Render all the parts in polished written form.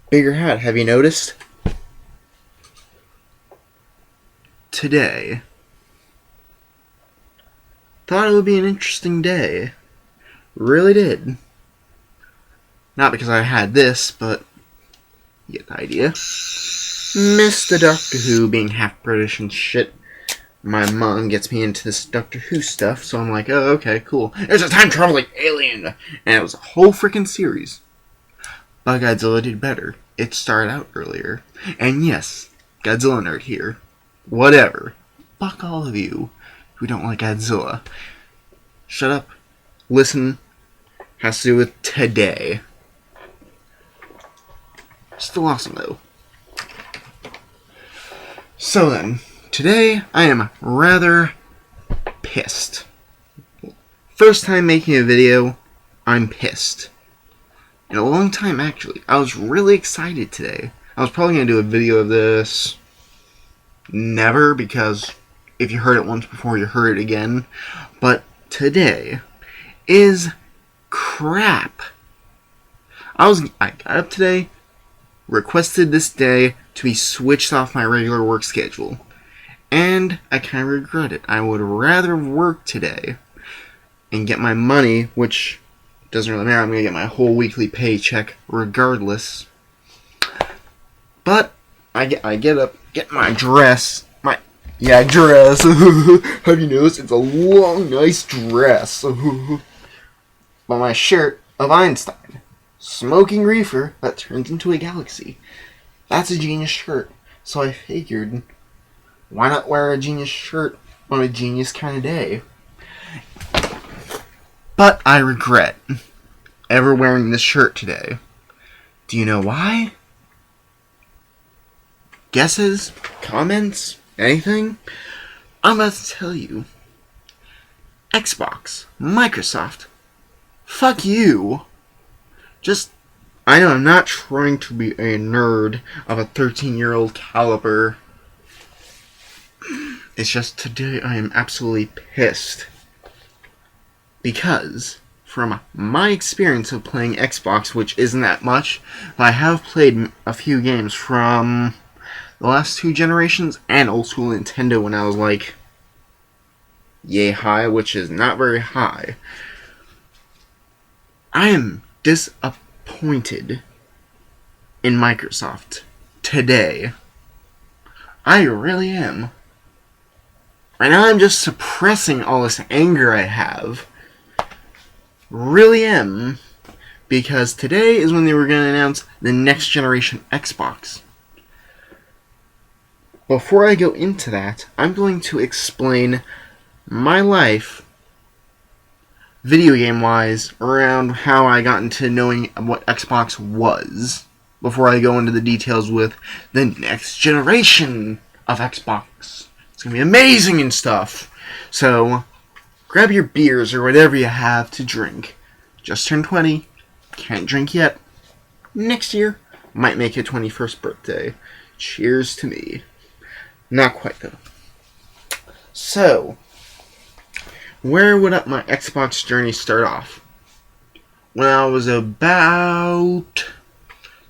Bigger hat, have you noticed? Today. Thought it would be an interesting day. Really did. Not because I had this, but you get the idea. Miss the Doctor Who being half British and shit. My mom gets me into this Doctor Who stuff, so I'm like, oh, okay, cool. There's a time-traveling alien! And it was a whole freaking series. But Godzilla did better. It started out earlier. And yes, Godzilla nerd here. Whatever. Fuck all of you who don't like Godzilla. Shut up. Listen. Has to do with today. Still awesome, though. So then, today I am rather pissed. First time making a video, I'm pissed. In a long time, actually. I was really excited today. I was probably going to do a video of this. Never, because if you heard it once before, you heard it again. But today is crap. I got up today, requested this day to be switched off my regular work schedule. And I kind of regret it. I would rather work today and get my money, which doesn't really matter. I'm going to get my whole weekly paycheck regardless. But I get up, get my dress. Dress. Have you noticed? It's a long, nice dress. But my shirt of Einstein. Smoking reefer that turns into a galaxy. That's a genius shirt. So I figured, why not wear a genius shirt on a genius kind of day? But I regret ever wearing this shirt today. Do you know why? Guesses? Comments? Anything? I'm about to tell you. Xbox. Microsoft. Fuck you. I know I'm not trying to be a nerd of a 13-year-old caliber. It's just today I am absolutely pissed. Because, from my experience of playing Xbox, which isn't that much, but I have played a few games from the last two generations and old school Nintendo when I was like, yay high, which is not very high. I am disappointed in Microsoft today. I really am. Right now I'm just suppressing all this anger I have. Really am. Because today is when they were going to announce the next generation Xbox. Before I go into that, I'm going to explain my life, video game wise, around how I got into knowing what Xbox was, before I go into the details with the next generation of Xbox. It's going to be amazing and stuff. So, grab your beers or whatever you have to drink. Just turned 20. Can't drink yet. Next year, might make a 21st birthday. Cheers to me. Not quite, though. So, where would my Xbox journey start off? When I was about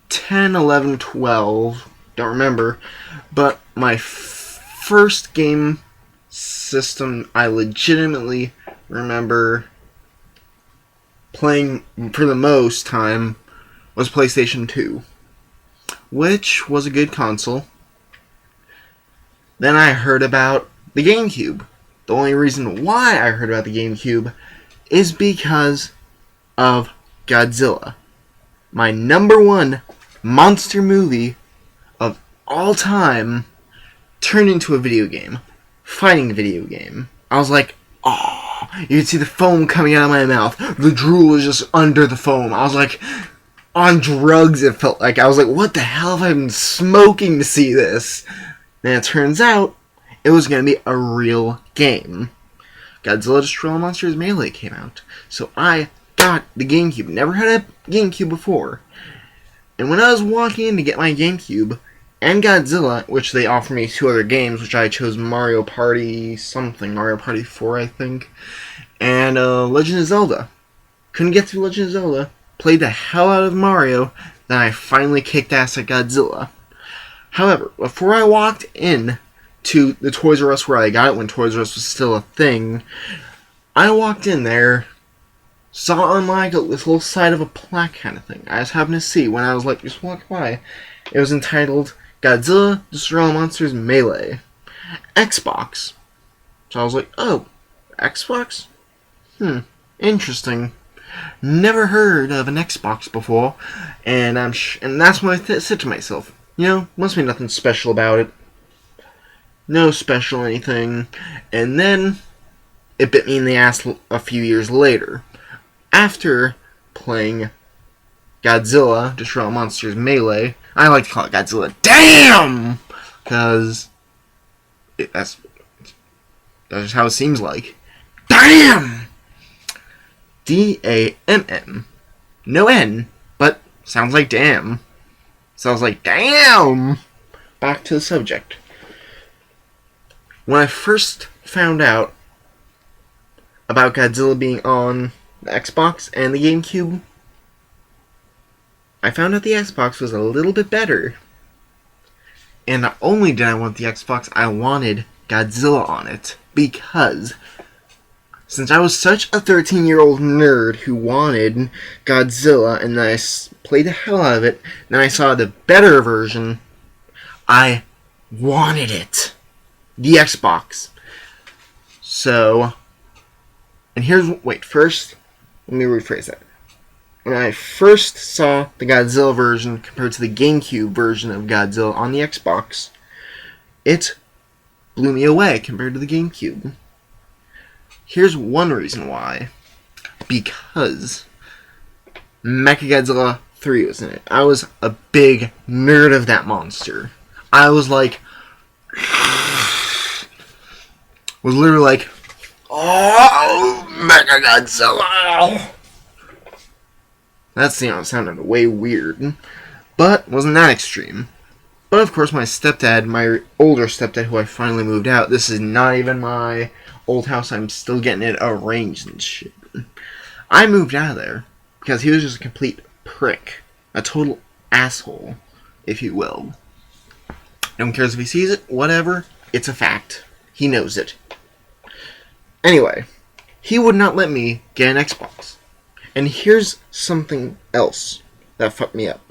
10, 11, 12, don't remember, but my first game system I legitimately remember playing for the most time was PlayStation 2, which was a good console. Then I heard about the GameCube. The only reason why I heard about the GameCube is because of Godzilla. My number one monster movie of all time turned into a video game. Fighting video game. I was like, oh, you could see the foam coming out of my mouth. The drool was just under the foam. I was like, on drugs it felt like. I was like, what the hell have I been smoking to see this? Then it turns out, it was going to be a real game. Godzilla Destroy All Monsters Melee came out. So I got the GameCube. Never had a GameCube before. And when I was walking in to get my GameCube and Godzilla, which they offered me 2 other games, which I chose Mario Party something, Mario Party 4, I think, and Legend of Zelda. Couldn't get through Legend of Zelda, played the hell out of Mario, then I finally kicked ass at Godzilla. However, before I walked in to the Toys R Us where I got it, when Toys R Us was still a thing, I walked in there, saw on like this little side of a plaque kind of thing. I just happened to see when I was like just walking by. It was entitled Godzilla Destroy All Monsters Melee, Xbox. So I was like, oh, Xbox? Interesting. Never heard of an Xbox before, and and that's when I said to myself, must be nothing special about it. No special anything. And then it bit me in the ass a few years later. After playing Godzilla Destroy All Monsters Melee, I like to call it Godzilla Damn! Because that's just how it seems like. Damn! D-A-M-M. No N, but sounds like damn. Sounds like damn! Back to the subject. When I first found out about Godzilla being on the Xbox and the GameCube, I found out the Xbox was a little bit better. And not only did I want the Xbox, I wanted Godzilla on it. Because since I was such a 13-year-old nerd who wanted Godzilla, and then I played the hell out of it, then I saw the better version, I wanted it. The Xbox. So, and first, let me rephrase that. When I first saw the Godzilla version compared to the GameCube version of Godzilla on the Xbox, it blew me away compared to the GameCube. Here's one reason why. Because Mechagodzilla 3 was in it. I was a big nerd of that monster. I was like, literally like, oh, Mechagodzilla! That sounded way weird, but wasn't that extreme. But of course, my older stepdad, who I finally moved out, this is not even my old house, I'm still getting it arranged and shit. I moved out of there because he was just a complete prick. A total asshole, if you will. No one cares if he sees it, whatever, it's a fact. He knows it. Anyway, he would not let me get an Xbox. And here's something else that fucked me up.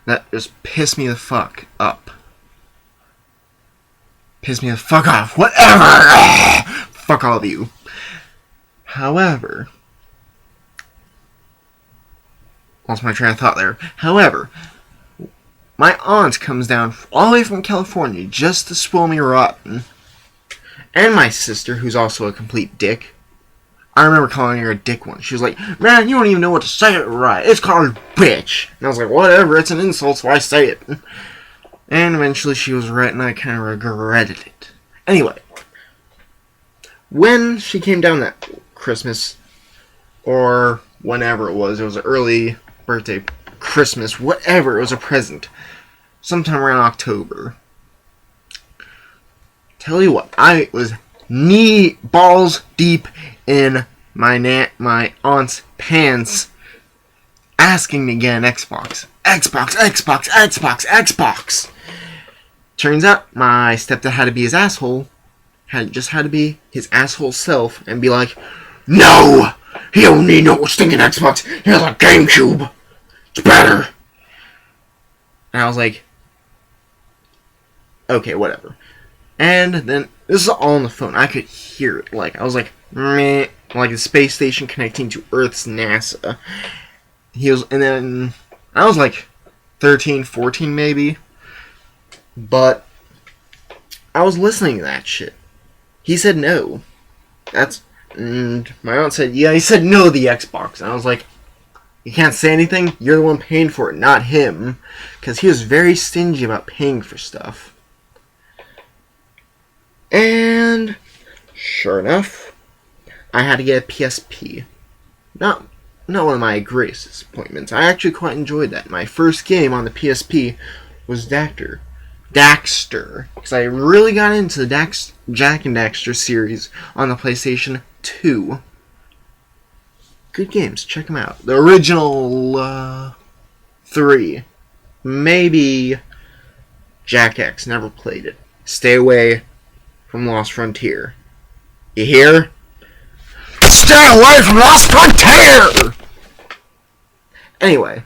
That just pissed me the fuck up. Pissed me the fuck off. Whatever! Fuck all of you. However, lost my train of thought there. However, my aunt comes down all the way from California just to spoil me rotten. And my sister, who's also a complete dick. I remember calling her a dick once. She was like, man, you don't even know what to say it right. It's called bitch. And I was like, whatever, it's an insult, so I say it. And eventually she was right, and I kind of regretted it. Anyway, when she came down that Christmas, or whenever it was an early birthday, Christmas, whatever, it was a present. Sometime around October. Tell you what, I was balls deep in my aunt's pants asking me to get an Xbox. Xbox. Turns out my stepdad had to be his asshole. Had to be his asshole self and be like, no! He don't need no stinking Xbox. He has a GameCube. It's better. And I was like, okay, whatever. And then, this is all on the phone. I could hear it. I was like, meh. Like the space station connecting to Earth's NASA. And then, I was like 13, 14 maybe. But, I was listening to that shit. He said no. And my aunt said, yeah, he said no to the Xbox. And I was like, you can't say anything? You're the one paying for it, not him. Because he was very stingy about paying for stuff. And sure enough, I had to get a PSP. Not not one of my greatest disappointments. I actually quite enjoyed that. My first game on the PSP was Daxter. Because I really got into the Jak and Daxter series on the PlayStation 2. Good games, check them out. The original 3. Maybe Jak X, never played it. Stay away from Lost Frontier. You hear? Stay away from Lost Frontier! Anyway,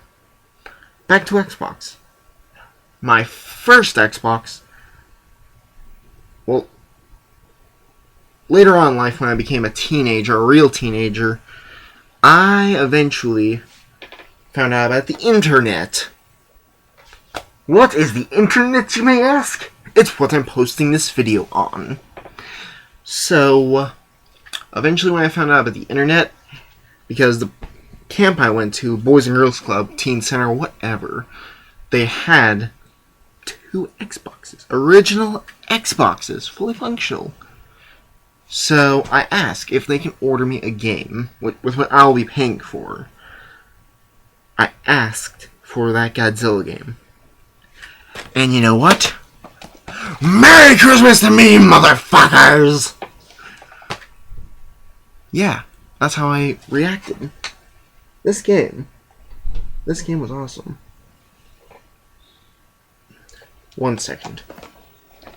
back to Xbox. My first Xbox, well, later on in life when I became a teenager, a real teenager, I eventually found out about the internet. What is the internet, you may ask? It's what I'm posting this video on. So, eventually when I found out about the internet, because the camp I went to, Boys and Girls Club, Teen Center, whatever, they had 2 Xboxes. Original Xboxes, fully functional. So I asked if they can order me a game with what I'll be paying for. I asked for that Godzilla game. And you know what? Merry Christmas to me, motherfuckers! Yeah, that's how I reacted. This game was awesome. 1 second.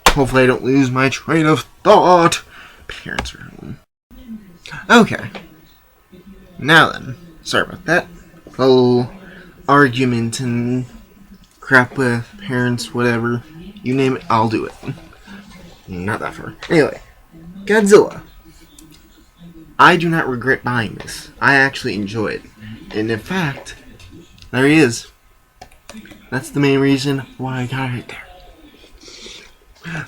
Hopefully I don't lose my train of thought. Parents are home. Okay. Now then. Sorry about that. Whole argument and crap with parents, whatever. You name it, I'll do it. Not that far. Anyway. Godzilla. I do not regret buying this. I actually enjoy it. And in fact, there he is. That's the main reason why I got it there.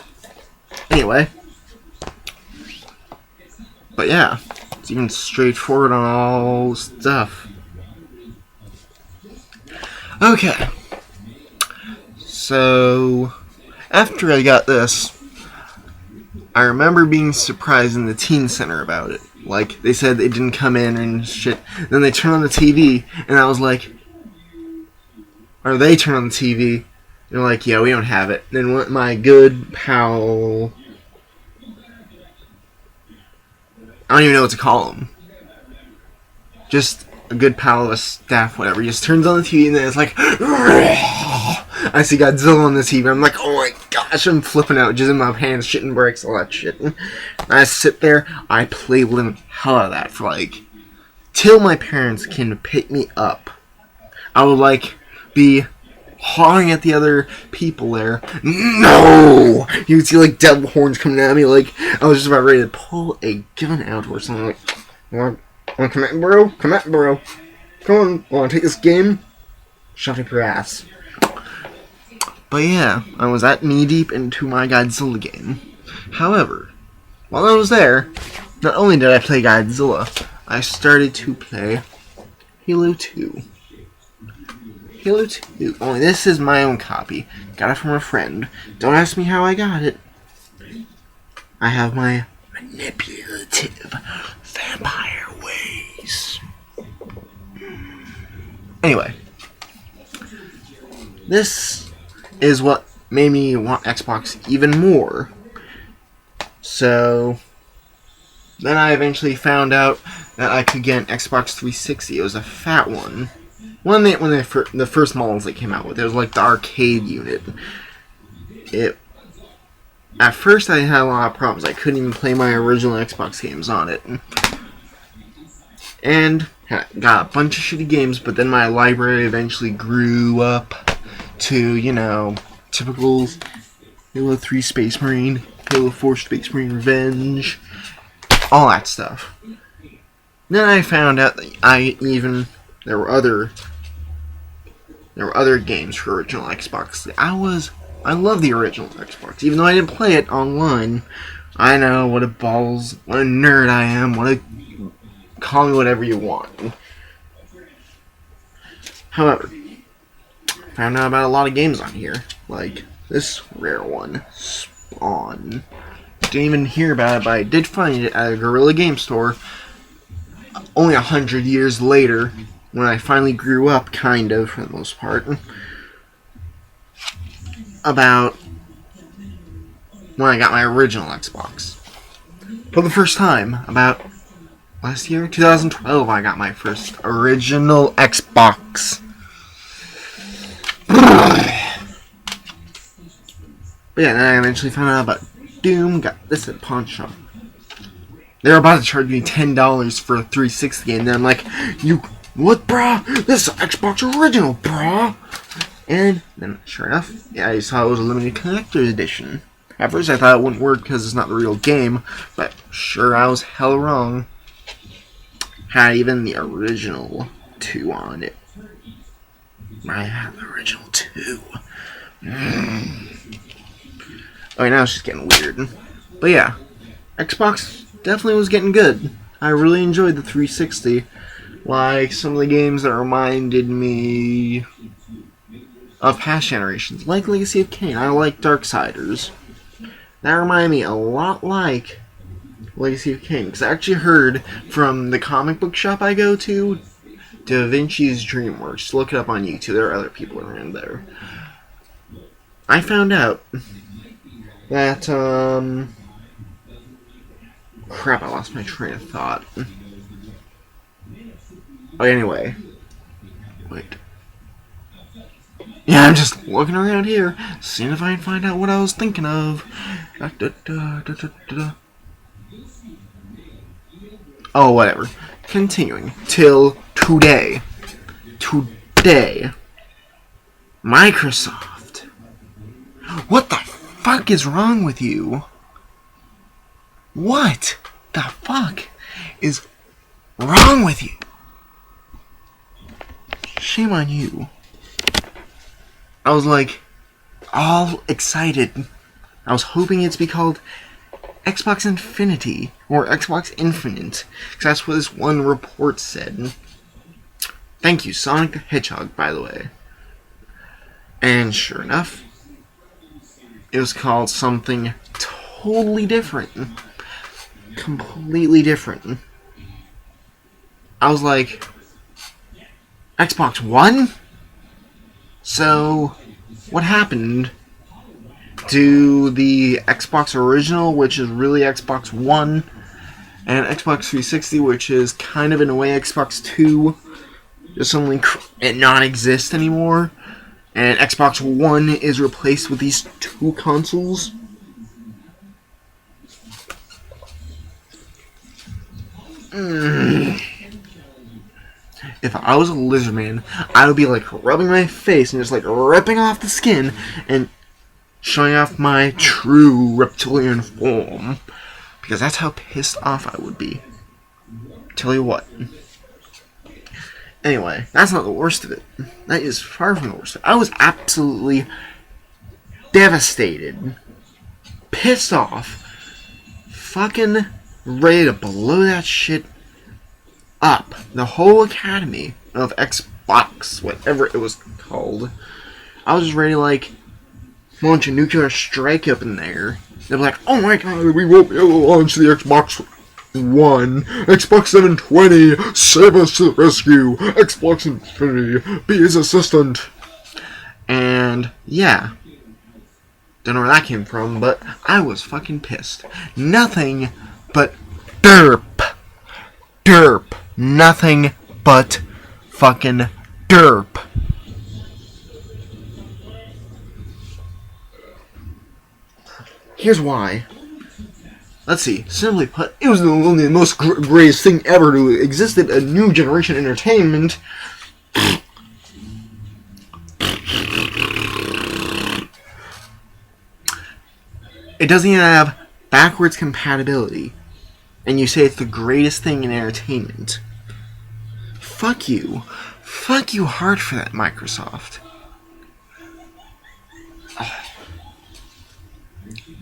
Anyway. But yeah, it's even straightforward on all stuff. Okay. So, after I got this, I remember being surprised in the teen center about it. Like, they said it didn't come in and shit. Then they turned on the TV, and I was like... Or they turned on the TV, and they're like, yeah, we don't have it. Then my good pal... I don't even know what to call him. Just a good pal of a staff, whatever. He just turns on the TV, and then it's like... I see Godzilla on the TV. I'm like, oh my gosh, I'm flipping out, just in my pants, shitting bricks, all that shit. And I sit there, I play with the hell out of that for like, till my parents can pick me up. I would like, be hollering at the other people there. No! You would see like devil horns coming at me, like, I was just about ready to pull a gun out or something, like, wanna come at me, bro? Come at me, bro. Come on, wanna take this game? Shove it up your ass. But yeah, I was that knee-deep into my Godzilla game. However, while I was there, not only did I play Godzilla, I started to play Halo 2. Halo 2. Only this is my own copy. Got it from a friend. Don't ask me how I got it. I have my manipulative vampire ways. Anyway. This is what made me want Xbox even more. So then I eventually found out that I could get an Xbox 360. It was a fat one. The first models they came out with, it was like the arcade unit. At first I had a lot of problems. I couldn't even play my original Xbox games on it. And got a bunch of shitty games, but then my library eventually grew up to, you know, typical Halo 3 Space Marine, Halo 4 Space Marine Revenge, all that stuff. Then I found out that there were other games for original Xbox. I love the original Xbox, even though I didn't play it online. I know what a nerd I am, call me whatever you want. However, found out about a lot of games on here, like this rare one, Spawn. Didn't even hear about it, but I did find it at a Guerrilla Game Store. only 100 years later, when I finally grew up, kind of, for the most part, about when I got my original Xbox. For the first time, about last year, 2012, I got my first original Xbox. But yeah, then I eventually found out about Doom, got this at Pawn Shop. They were about to charge me $10 for a 360 game, and then I'm like, you, what, brah? This is Xbox original, brah! And then, sure enough, yeah, I saw it was a limited collector's edition. At first I thought it wouldn't work because it's not the real game, but sure, I was hell wrong. Had even the original 2 on it. I have the original 2. Okay, now it's just getting weird. But yeah, Xbox definitely was getting good. I really enjoyed the 360. Like some of the games that reminded me of past generations, like Legacy of Kain. I like Darksiders. That reminded me a lot like Legacy of Kain, because I actually heard from the comic book shop I go to, Da Vinci's DreamWorks. Look it up on YouTube. There are other people around there. I found out that, crap, I lost my train of thought. Oh, anyway. Wait. Yeah, I'm just looking around here, seeing if I can find out what I was thinking of. Oh, whatever. Continuing. Till today. Today. Microsoft. What the fuck is wrong with you? What the fuck is wrong with you? Shame on you. I was like, all excited. I was hoping it's to be called Xbox Infinity or Xbox Infinite, because that's what this one report said. Thank you, Sonic the Hedgehog, by the way. And sure enough, it was called something totally different. Completely different. I was like, Xbox One? So, what happened to the Xbox Original, which is really Xbox One, and Xbox 360, which is kind of in a way Xbox 2, just suddenly it non-exists anymore, and Xbox One is replaced with these 2 consoles? If I was a lizard man, I would be like rubbing my face and just like ripping off the skin and showing off my true reptilian form. Because that's how pissed off I would be. Tell you what. Anyway, that's not the worst of it. That is far from the worst of it. I was absolutely devastated. Pissed off. Fucking ready to blow that shit up. The whole academy of Xbox, whatever it was called. I was just ready to like launch a nuclear strike up in there. They'd be like, oh my god, we won't be able to launch the Xbox One. Xbox 720, save us to the rescue. Xbox Infinity, be his assistant. And yeah. Don't know where that came from, but I was fucking pissed. Nothing but derp. Derp. Nothing but fucking derp. Here's why. Let's see. Simply put, it was the most greatest thing ever to exist in a new generation entertainment. It doesn't even have backwards compatibility. And you say it's the greatest thing in entertainment. Fuck you. Fuck you hard for that, Microsoft.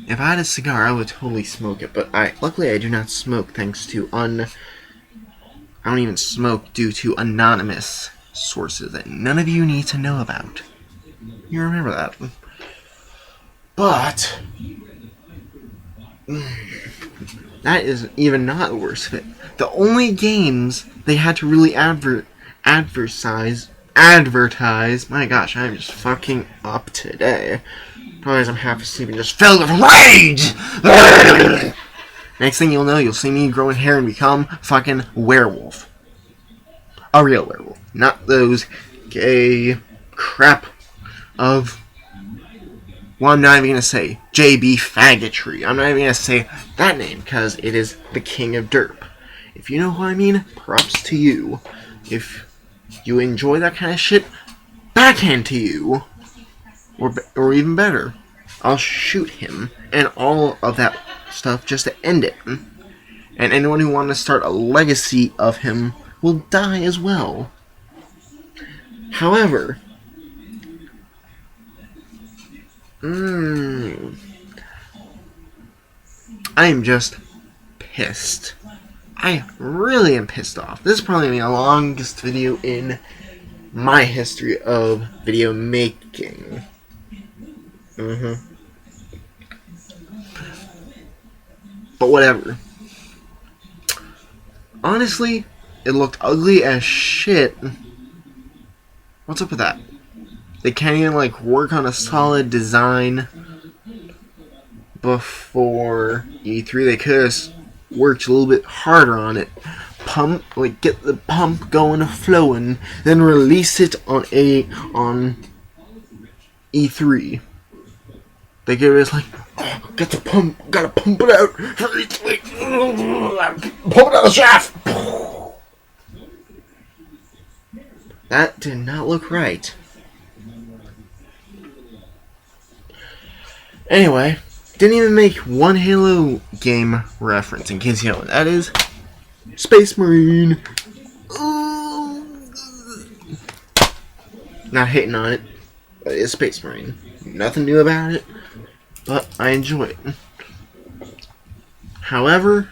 If I had a cigar, I would totally smoke it, but luckily I do not smoke thanks to I don't even smoke due to anonymous sources that none of you need to know about. You remember that. But That is even not the worst of it. The only games they had to really advertise. My gosh, I'm just fucking up today. Probably as I'm half asleep and just filled with rage! Next thing you'll know, you'll see me growing hair and become fucking werewolf. A real werewolf. Not those gay crap of... Well, I'm not even going to say JB Faggotry. I'm not even going to say that name because it is the king of derp. If you know who I mean, props to you. If you enjoy that kind of shit, backhand to you. Or even better, I'll shoot him and all of that stuff just to end it. And anyone who wants to start a legacy of him will die as well. However, I am just pissed. I really am pissed off. This is probably the longest video in my history of video making. But whatever. Honestly, it looked ugly as shit. What's up with that? They can't even work on a solid design before E3. They could have worked a little bit harder on it. Get the pump going, flowing, then release it on E3. They give us get the pump, gotta pump it out. Pump it out the shaft. That did not look right. Anyway, didn't even make one Halo game reference, in case you know what that is. Space Marine. Not hating on it, but it's Space Marine. Nothing new about it, but I enjoy it. However,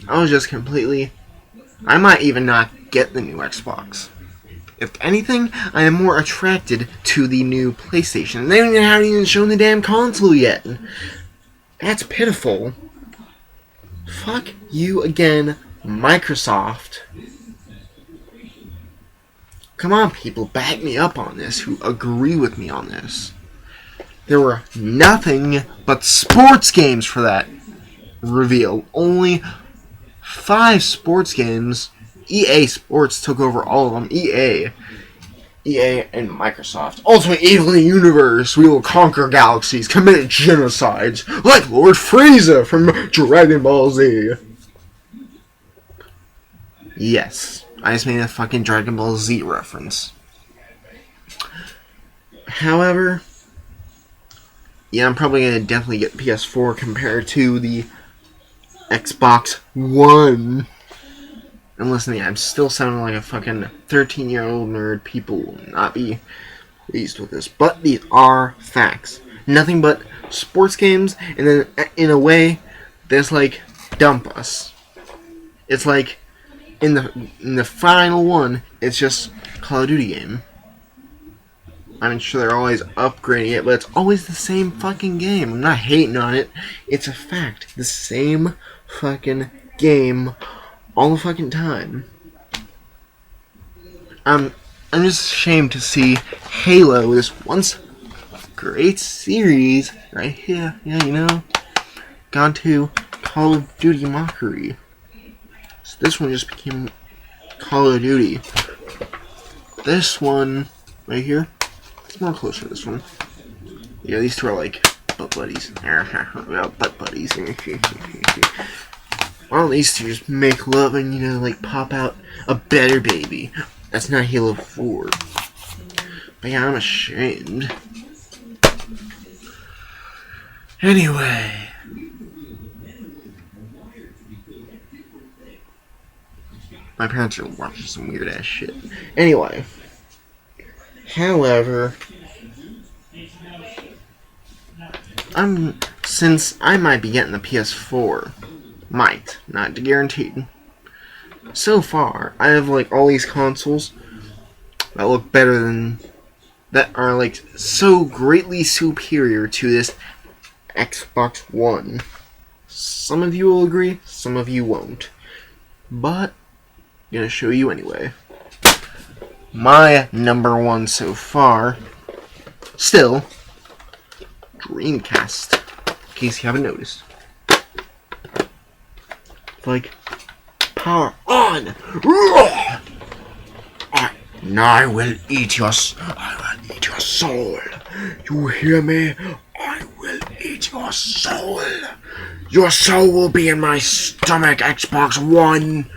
I was just I might even not get the new Xbox. If anything, I am more attracted to the new PlayStation. They haven't even shown the damn console yet. That's pitiful. Fuck you again, Microsoft. Come on, people, back me up on this, who agree with me on this. There were nothing but sports games for that reveal. Only 5 sports games. EA Sports took over all of them. EA and Microsoft. Ultimate evil in the universe. We will conquer galaxies, commit genocides, like Lord Frieza from Dragon Ball Z. Yes, I just made a fucking Dragon Ball Z reference. However, yeah, I'm probably gonna definitely get PS4 compared to the Xbox One. And listen to me, I'm still sounding like a fucking 13-year-old nerd. People will not be pleased with this. But these are facts. Nothing but sports games, and then in a way, there's dump us. It's in the final one, it's just Call of Duty game. I'm sure they're always upgrading it, but it's always the same fucking game. I'm not hating on it. It's a fact. The same fucking game all the fucking time. I'm just ashamed to see Halo, this once great series, right here, gone to Call of Duty mockery. So this one just became Call of Duty. This one, right here, it's more closer to this one. Yeah, these two are butt buddies. Butt buddies. Why don't these two just make love and, pop out a better baby? That's not Halo 4. But yeah, I'm ashamed. Anyway. My parents are watching some weird ass shit. Anyway. However, since I might be getting the PS4, might, not guaranteed. So far, I have all these consoles that look better than, that are so greatly superior to this Xbox One. Some of you will agree, some of you won't. But I'm gonna show you anyway. My number one so far, still, Dreamcast. In case you haven't noticed. Like, power on! I will eat your soul. You hear me? I will eat your soul. Your soul will be in my stomach, Xbox One.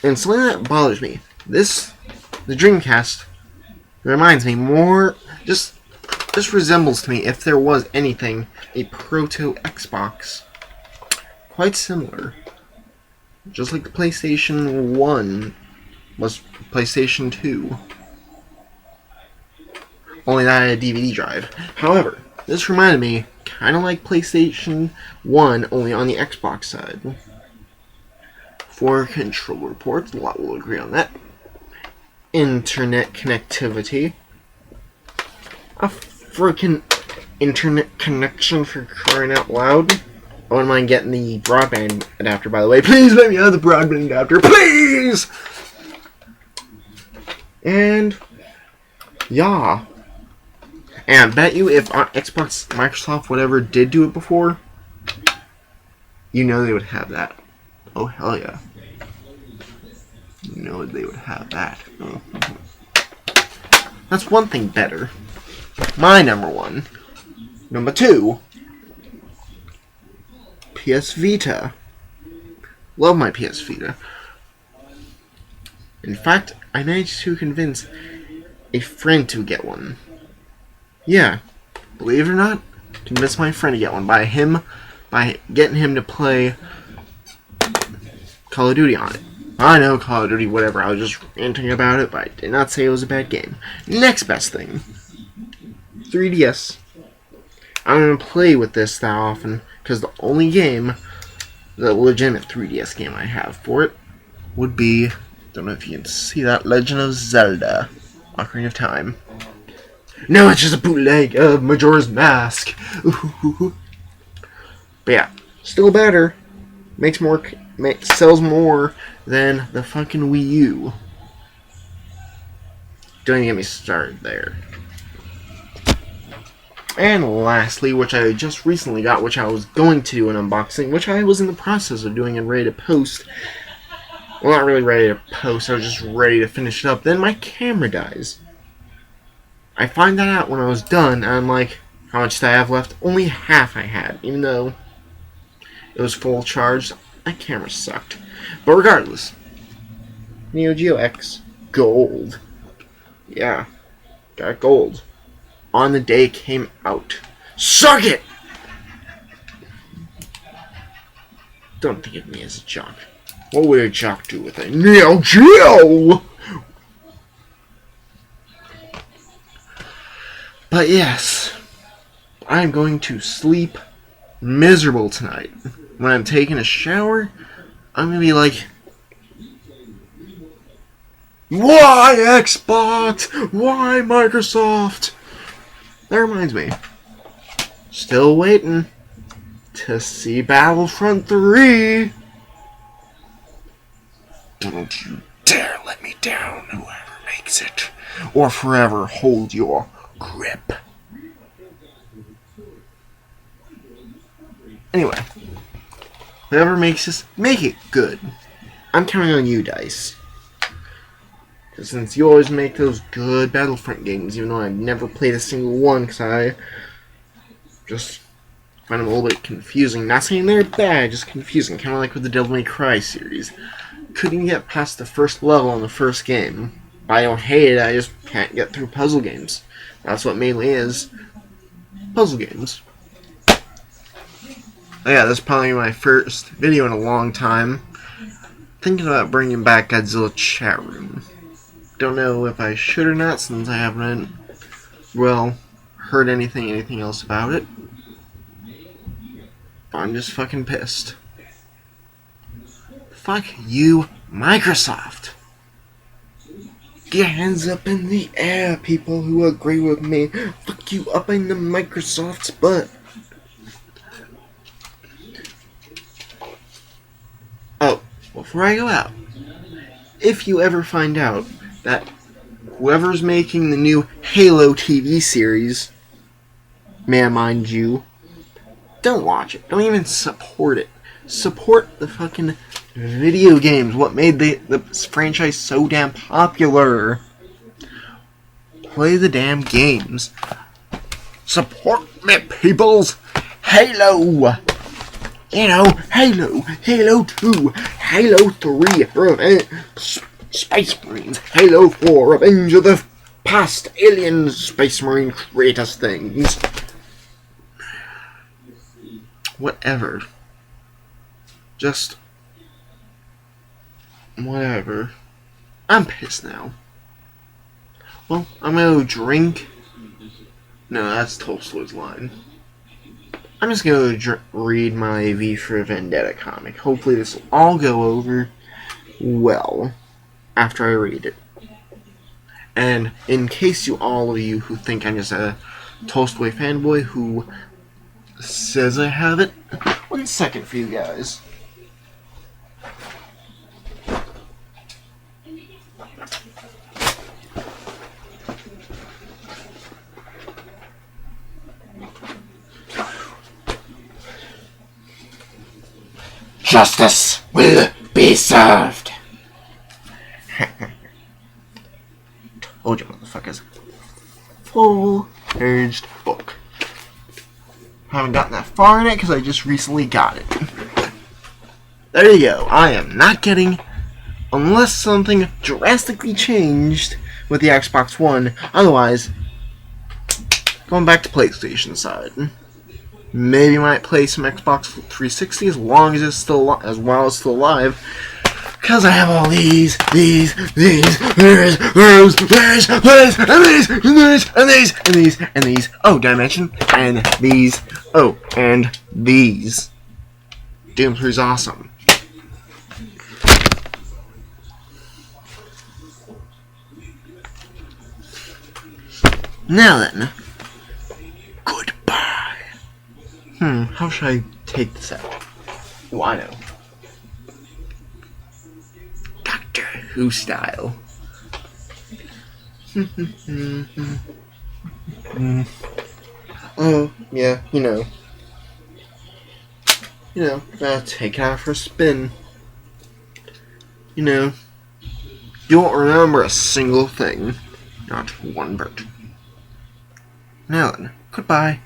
And something that bothers me. The Dreamcast, reminds me more, just resembles to me, if there was anything, a proto Xbox. Quite similar. Just like the PlayStation 1 was PlayStation 2. Only that I had a DVD drive. However, this reminded me, kind of like PlayStation 1, only on the Xbox side. For controller ports, a lot will agree on that. Internet connectivity. A freaking internet connection, for crying out loud. I wouldn't mind getting the broadband adapter, by the way. Please let me have the broadband adapter, please! And, yeah. And I bet you if Xbox, Microsoft, whatever, did do it before, you know they would have that. Oh, hell yeah. You know they would have that. That's one thing better. My number one. Number two. PS Vita. Love my PS Vita. In fact, I managed to convince a friend to get one. Yeah, believe it or not, convinced my friend to get one by getting him to play Call of Duty on it. I know, Call of Duty, whatever, I was just ranting about it, but I did not say it was a bad game. Next best thing. 3DS. I'm going to play with this that often, because the only game, the legitimate 3DS game I have for it, would be, don't know if you can see that, Legend of Zelda, Ocarina of Time. No, it's just a bootleg of Majora's Mask. Ooh. But yeah, still better. Sells more than the fucking Wii U. Don't even get me started there. And lastly, which I just recently got, which I was going to do an unboxing, which I was in the process of doing and ready to post. Well, not really ready to post, I was just ready to finish it up. Then my camera dies. I find that out when I was done, and I'm like, how much do I have left? Only half I had, even though it was full charged. That camera sucked. But regardless, Neo Geo X Gold. Yeah, got gold. On the day it came out. Suck it! Don't think of me as a jock. What would a jock do with a Neo Geo? But yes, I'm going to sleep miserable tonight. When I'm taking a shower, I'm going to be like, why Xbox? Why Microsoft? That reminds me, still waiting to see Battlefront 3. Don't you dare let me down, whoever makes it, or forever hold your grip. Anyway, whoever makes this, make it good. I'm counting on you, DICE. Because since you always make those good Battlefront games, even though I've never played a single one, because I just find them a little bit confusing. Not saying they're bad, just confusing. Kind of like with the Devil May Cry series. Couldn't get past the first level in the first game. I don't hate it, I just can't get through puzzle games. That's what mainly is. Puzzle games. Yeah, this is probably my first video in a long time. Thinking about bringing back Godzilla Chat Room. Don't know if I should or not, since I haven't, well, heard anything else about it. I'm just fucking pissed. Fuck you, Microsoft! Get your hands up in the air, people who agree with me. Fuck you up in the Microsoft's butt. before I go out, if you ever find out that whoever's making the new Halo TV series, may I mind you, don't watch it. Don't even support it. Support the fucking video games. What made the franchise so damn popular. Play the damn games. Support me, peoples. Halo. You know, Halo 2, Halo 3, Space Marines, Halo 4, Revenge of the Past, Alien, Space Marine, Kratos things. Whatever. Just whatever. I'm pissed now. Well, I'm gonna go drink. No, that's Tolstoy's line. I'm just gonna read my V for Vendetta comic. Hopefully this will all go over well after I read it. And in case all of you who think I'm just a Tolstoy fanboy who says I have it, 1 second for you guys. Justice will be served. Told you, motherfuckers. Full-paged book. Haven't gotten that far in it because I just recently got it. There you go. I am not getting, unless something drastically changed with the Xbox One. Otherwise, going back to PlayStation side. Maybe might play some Xbox 360 as long as it's still as while it's still alive. Cause I have all these, and these, and these. Oh, did I mention? And these. Oh, and these. Doom 3's awesome. Now then. Goodbye. How should I take this out? Oh, I know. Doctor Who style. Oh, yeah, you know, take it out for a spin. You know, you won't remember a single thing. Not one bit. Now then, goodbye.